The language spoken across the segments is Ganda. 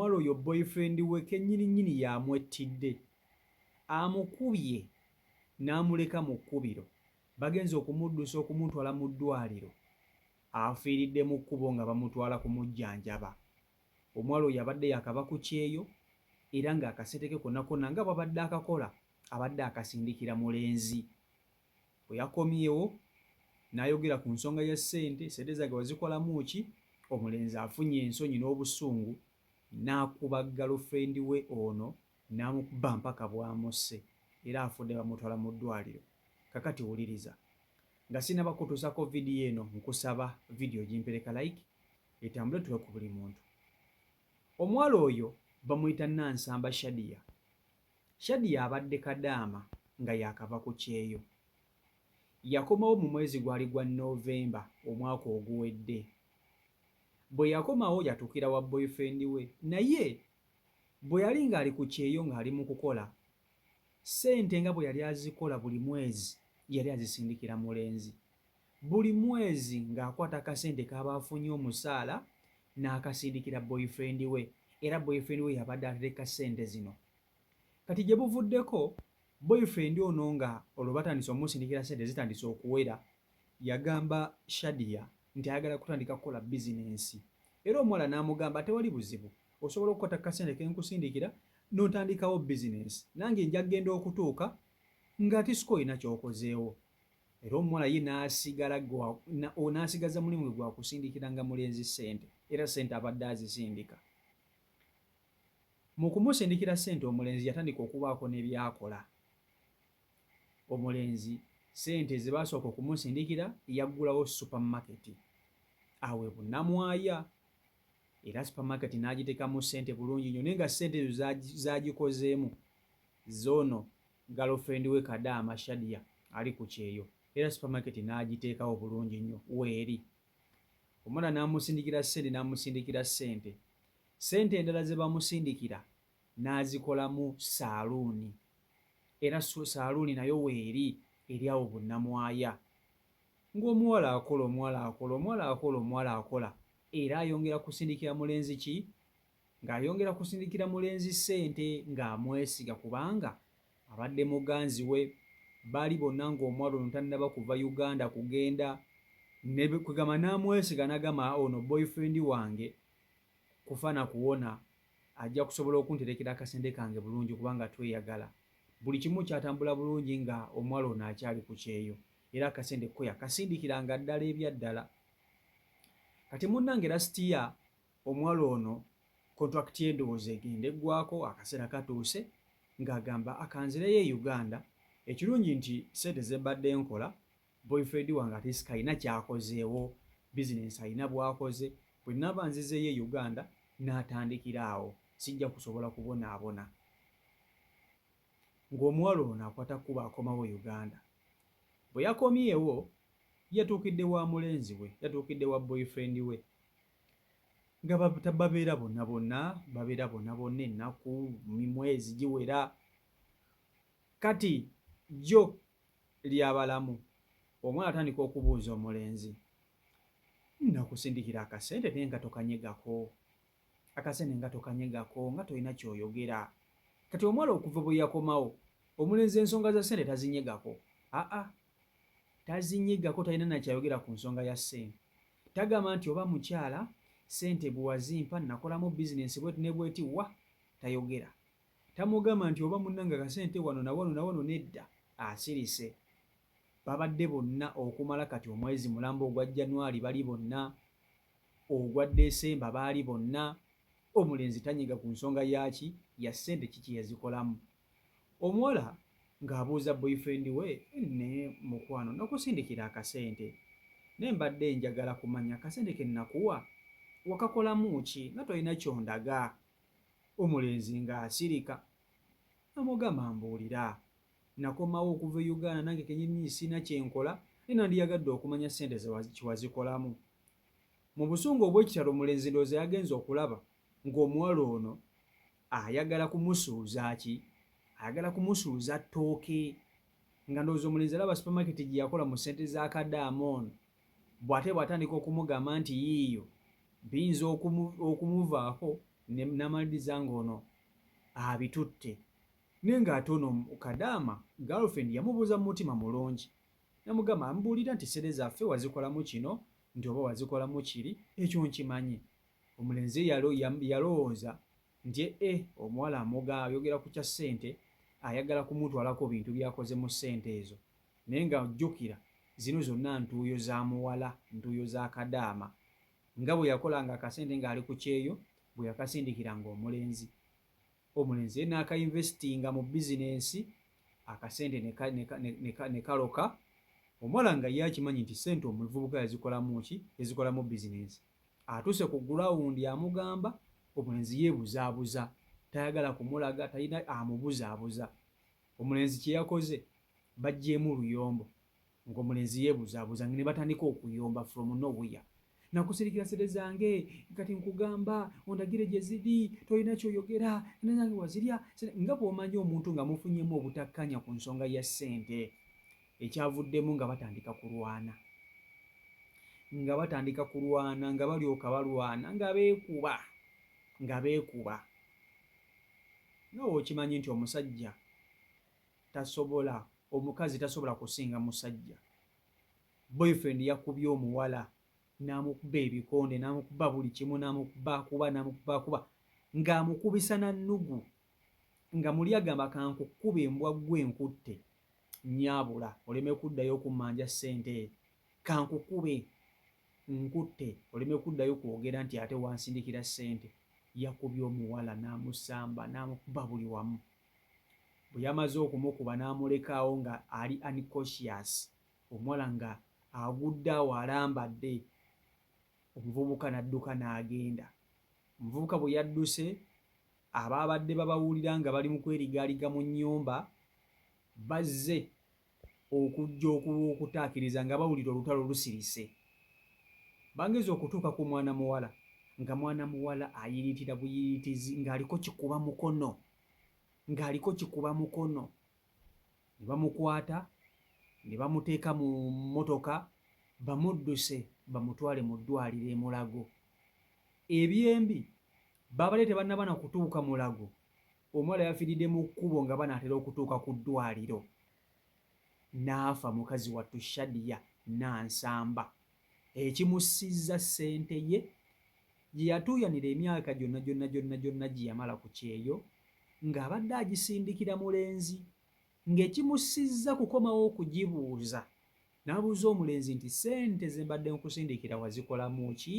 omuwala oyo boyfriend we kennyini yamwettidde, amukubye n'amuleka mu kkubiro, bagenze okumuddusa okumutwala mu ddwaliro, afiiridde mu kkubo nga bamutwala kumujjanjaba. Omuwala oyo abadde yakava ku kyeyo era ng'akasente ke konna konna nga bw'abadde akakola abadde akasindikira mulenzi. Bwe yakomyewo n'ayogera ku nsonga ya ssente zaage wazikolamu ki, omulenzi afunye ensonyi n'obusungu n'akuba girlfriend we ono n'amukuba mpaka bw'amusse era afudde bamutwala mu ddwaliro. Kakati wuliriza, nga sinaba kutuusako vidiyo eno nkusaba vidiyo gimpereka like etambule tuwe ku buli muntu. Omuwala oyo bamuyita Nansamba Shadia. Shadia abadde kadaama nga yakava ku kyeyo. Yakomawo mu mwezi gwali gwa Novemba omwaka oguwedde. Bwe yakomawo yatuukira wa boyfriend we, naye bwe yali ng'ali ku kyeyo ng'ali mu kukola, ssente nga bwe yali azikola buli mwezi yali azisindikira mulenzi. Buli mwezi ng'akwata akasente k'aba afunye omusaala n'akasindikira boyfriend we, era boyfriend we yabadde atereka ssente zino. Kati gye buvuddeko, boyfriend ono nga olwo batandise omusindikira ssente zitandise okuwera, yagamba Shadia nti ayagala kutandika kukola bizinensi. Era omuwala n'amugamba tewali buzibu, osobola okukwata kasente ke nkusindikira n'otandikawo bizinensi, nange nja kgenda okutuuka ng'ate sikoolina ky'okozeewo. Era omuwala ye n'asigaza mulimu gwe gwa kusindikiranga mulenzi ssente, era ssente abadde azisindika. Mu kumusindikira ssente omulenzi yatandika okubaako ne byakola. Omulenzi ssente ze baasooka okumusindikira yaggulawo supamaketi, awe bunnamwaya, era supamaketi n'agiteekamu ssente bulungi nnyo, naye nga ssente ezo zaagikozeemu zoono girlfriend we Kadaama Shadia ali ku kyeyo, era supamaketi n'agiteekawo bulungi nnyo weeri. Omwana n'amusindikira ssente, ssente endala ze bamusindikira n'azikolamu saaluuni, era saaluuni nayo weeri eri awo bunnamwaya. Ng'omuwala akola era ayongera kusindikira mulenzi ki? Ng'ayongera kusindikira mulenzi ssente ng'amwesiga, kubanga abadde muganzi we, baali bonna ng'omuwala ono tannaba kuva Uganda kugenda, ne kugamba n'amwesiga n'agamba ono boyfriend wange kufa na kuwona ajja kusobola okunterekera akasente kange bulungi kubanga tweyagala. Buli kimu kyatambula bulungi nga omuwala ono akyali ku kyeyo, era akasente ko yakasindikiranga ddala ebyaddala. Kati munnange lasitiya omuwala ono kontrakiti y'endowooza egenda eggwako, akaseera katuuse ng'agamba akanzireyo e Uganda, ekirungi nti ssente ze mbadde nkola boyfriend wange ate sikalina kyakozeewo, bizinensi alina bw'akoze, bwe nnaaba nzizeeyo e Uganda n'atandikira awo, sijja kusobola kubonaabona. Ng'omuwala ono akwata kkuba akomawo Uganda. Bwe yakomyewo yatuukidde wa mulenzi we, yatuukidde wa boyfriend we, nga babeera bonna ennaku mwezi giwera. Kati jjo ly'abalamu omwana atandika okubuuza omulenzi, nakusindikira akasente naye nga tokanyegako, akasente nga tokanyegako, nga tolina ky'oyogera. Kati omuwala okuva bwe yakomawo, omulenzi ensonga za ssente tazinyegako. Tazinyegako, talina nakyayogera ku nsonga ya ssente. Tagamba nti oba mukyala ssente bwe wazimpa nakolamu bizinensi bwetu ne bweti wa, tayogera. Tamugamba nti oba munnanga akasente wano na wano, nedda, asirise. Babadde bonna okumala kati omwezi mulamba ogwa January bali bonna, ogwa December baali bonna. Omulenzi tanyega ku nsonga yaki ya ssente kiki yazikolamu. Omuwala ng'abuuza boyfriend we, ne mukwano nakusindikira akasente, naye mbadde njagala kumanya akasente ke nakuwa wakakolamu ki, nga tolina kyondaga. Omulenzi ng'asirika, amugamba mbuulira, nakomawo okuva e Uganda nange kennyini sina kyenkola, naye nandiyagadde okumanya ssente kiwazikolamu. Mu busungu obw'ekitalo omulenzi ndowooza yagenze okulaba ng'omuwala ono ayagala kumusuuza ki? Ayagala kumusuuza ttooke, nga ndowooza omulenzi alaba supamaketi gye yakola mu ssente za Kadaama ono, bw'atandika okumugamba nti yiiyo biyinza okumuvaako n'amaliriza ng'ono abitutte naye ng'ate ono Kadaama girlfriend yamubuuza mu mutima mulungi namugamba amubuulira nti ssente zaffe wazikolamu kino nti oba wazikolamu kiri ekyo nkimanyi omulenzi yalowooza nti omuwala ayogera ku kya ssente ayagala kumutwalako bintu byakoze mu ssente ezo naye nga jjukira zino zonna ntuuyo za muwala ntuuyo za Kadaama nga bwe yakolanga akasente ng'ali ku kyeyo bwe yakasindikiranga omulenzi n'akainvestinga mu bizinensi akasente ne kaloka omuwala nga ye akimanyi nti ssente omuvubuka yazikolamu bizinensi atuuse ku gulawundi amugamba omulenzi yeebuzaabuza tayagala kumulaga talina amubuzaabuza omulenzi kye yakoze baggyeemu luyombo ng'omulenzi yeebuzaabuza ne batandika okuyomba from nowhere nakusirikira ssente zange kati nkugamba ondagire gye ziri tolina kyoyogera nange wazirya nga bw'omanyi omuntu nga mufunyemu obutakkanya ku nsonga ya ssente ekyavuddemu nga batandika kulwana nga balyoka balwana nga beekuba nga okimanyi nti omukazi tasobola kusinga musajja boyfriend yakubye omuwala n'amukuba ebikonde n'amukuba buli kimu n'amukuba ng'amukubisa na nnugu nga muli agamba kankukuba embwa ggwe enkutte nnyabula oleme kuddayo okummanja ssente kankukube nkutte oleme kuddayo kwogera nti ate wansindikira ssente yakubye omuwala n'amusamba n'amukuba buli wamu bwe yamaze okumukuba n'amulekaawo nga ali unconscious omuwala nga agudde awo alambadde omuvubuka n'adduka n'agenda omuvubuka bwe yadduse abaabadde babawulira nga bali mu kwerigaaliga mu nnyumba bazze okujja okutaakiriza nga bawulira olutalo lusirise bangeza okutuuka ku mwana muwala nga mwana muwala ayiriitira buyiriitizi ng'aliko kikuba mukono ne bamukwata ne bamuteeka mu mmotoka bamudduse bamutwale mu ddwaliro e Mulago ebyembi baabadde tebannaba na kutuuka Mulago omuwala yafiiridde mu kkubo nga banaatera okutuuka ku ddwaliro n'afa mukazi wattu Shadiya Nansamba ekimussizza ssente ye gye yatuuyanira emyaka gyonna gye yamala ku kyeyo ng'abadde agisindikira mulenzi ng'ekimussizza kukomawo okugibuuza n'abuuza omulenzi nti ssente ze mbadde nkusindikira wazikolamu ki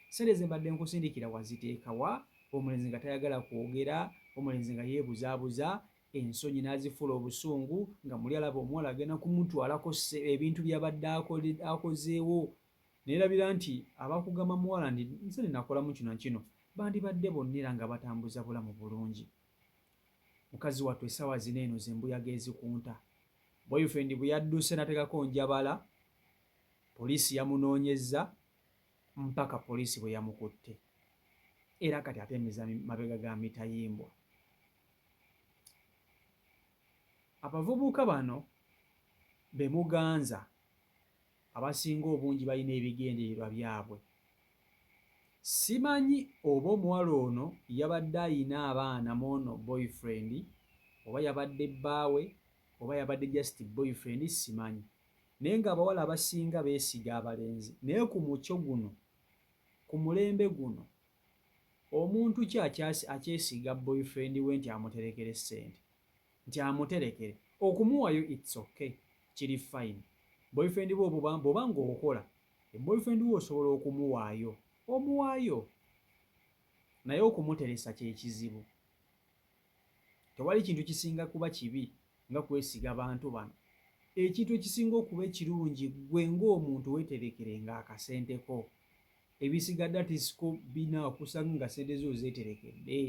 ssente ze mbadde nkusindikira waziteeka wa omulenzi nga tayagala kwogera omulenzi nga yeebuzaabuza ensonyi n'azifuula obusungu nga muli alaba omuwala agenda kumutwalako ebintu by'abadde akozeewo neerabira nti abakugamba muwala nti nze nakolamu kino kino bandibadde bonna era nga batambuza bulamu bulungi mukazi wattu essaawa zino eno zembuyaga ezikunta boyfriend bwe yadduse n'ateekako njabala poliisi yamunoonyezza mpaka poliisi bwe yamukutte era kati atemeza mabega ga mitayimbwa abavubuka bano be muganza abasinga obungi balina ebigendererwa byabwe simanyi oba omuwala ono yabadde ayina abaana moono boyfriend oba yabadde bbaawe oba yabadde just boyfriend simanyi naye ng'abawala abasinga beesiga abalenzi naye ku mucyo guno ku mulembe guno omuntu ki akyesiga boyfriend we nti amuterekere ssente nti amuterekere okumuwayo its okay kiri fine boyfriend we bw'oba ng'okola boyfriend we osobola omuwaayo naye okumuteresa kyekizibu tewali kintu kisinga kuba kibi nga kwesiga bantu bano ekintu ekisinga okuba ekirungi gwe ng'omuntu weeterekerenga akasenteko ebisigadde atisiko binaakusanga nga sente zo zeeterekedde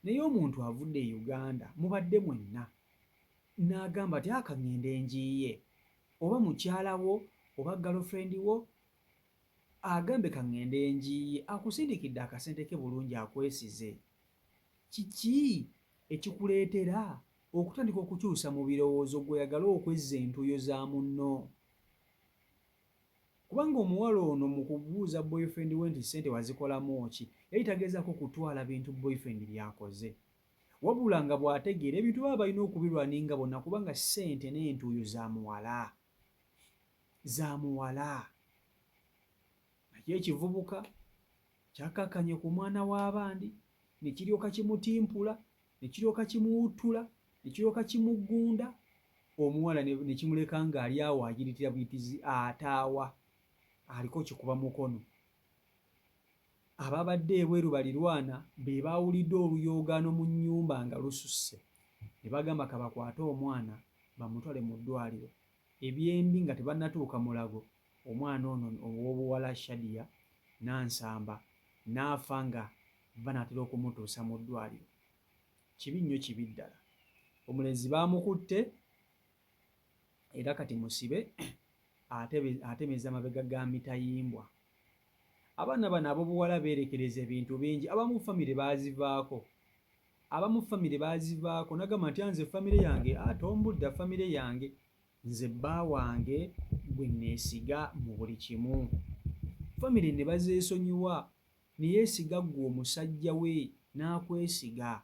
naye omuntu avudde e Uganda mubadde mwenna n'agamba ti akangende njiye oba mukyala wo oba girlfriend wo agambe kangende njiye akusindikidde akasente ke bulungi akwesize kiki ekikuleetera okutandika okukyusa mu birowoozo gweyagala okwezza entuuyo za munno kubanga omuwala ono mu kubuuza boyfriend we nti ssente wazikolamu ki yali tagezaako kutwala bintu boyfriend byakoze, wabula nga bw'ategeera ebintu baba balina okubirwaninga bonna kubanga ssente n'entuuyo za muwala nakyo ekivubuka kyakakkanye ku mwana w'abandi ne kiryoka kimutimpula ne kiryoka kimuwuttula ne kiryoka kimuggunda, omuwala ne kimuleka ng'ali awo ayiritira buyitizi ataawa aliko kikuba mukono. Ababadde ebweru balirwana be baawulidde oluyoogaano mu nnyumba nga lususse ne bagamba kabakwate omwana bamutwale mu ddwaliro. Ebyembi nga tebannatuuka mulago, omwana ono ow'obuwala Shadia Nansamba n'afa nga banaatera okumutuusa mu ddwaliro. Kibi nnyo, kibi ddala. Omulenzi baamukutte era kati musibe atemeza amabega ga mitayimbwa. Abaana bano ab'obuwala beerekereza ebintu bingi, abamu famire baazivaako, nagamba nti nze famire yange tombudda famire yange, nze bba wange gwe neesiga mu buli kimu. Famire ne bazeesonyiwa ne yeesiga ggwe omusajja we n'akwesiga.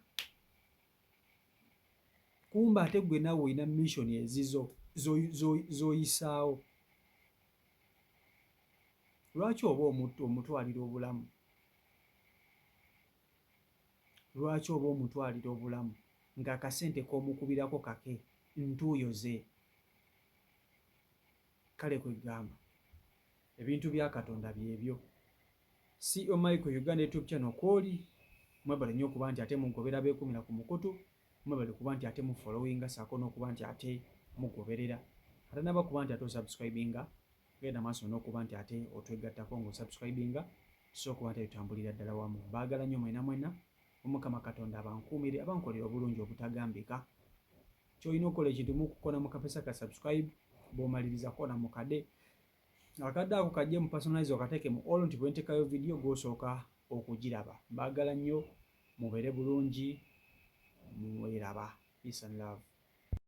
Kumbe ate gwe nawe olina mission ezizo z'oyisaawo. Lwaki oba omutwalira obulamu? Lwaki oba omutwalira obulamu ng'akasente k'omukubirako kake ntuuyo ze? Kale kwe ggamba ebintu bya Katonda byebyo. CEO Michael Uganda YouTube channel kw'oli, mwebale nnyo okuba nti ate mugobera beekumira ku mukutu, mwebale kuba nti ate mufollowinga ssaako n'okuba nti ate mugoberera, ate naba kuba nti ate osubscribinga, genda maaso n'okuba nti ate otwegattako ng'osubscribinga, so okuba nti tutambulira ddala wamu. Baagala nnyo mwenna Omukama Katonda abankuumire, abankolera obulungi obutagambika. Ky'olina okukola ekintu mu kukona mu kapesa ka subscribe, bw'omaliriza kona mu kade akadde ako kajje mu personalize okateeke mu all nti bwe nteekayo vidiyo gw'osooka okugiraba. Baagala nnyo mubeere bulungi, mweraba. Peace and love.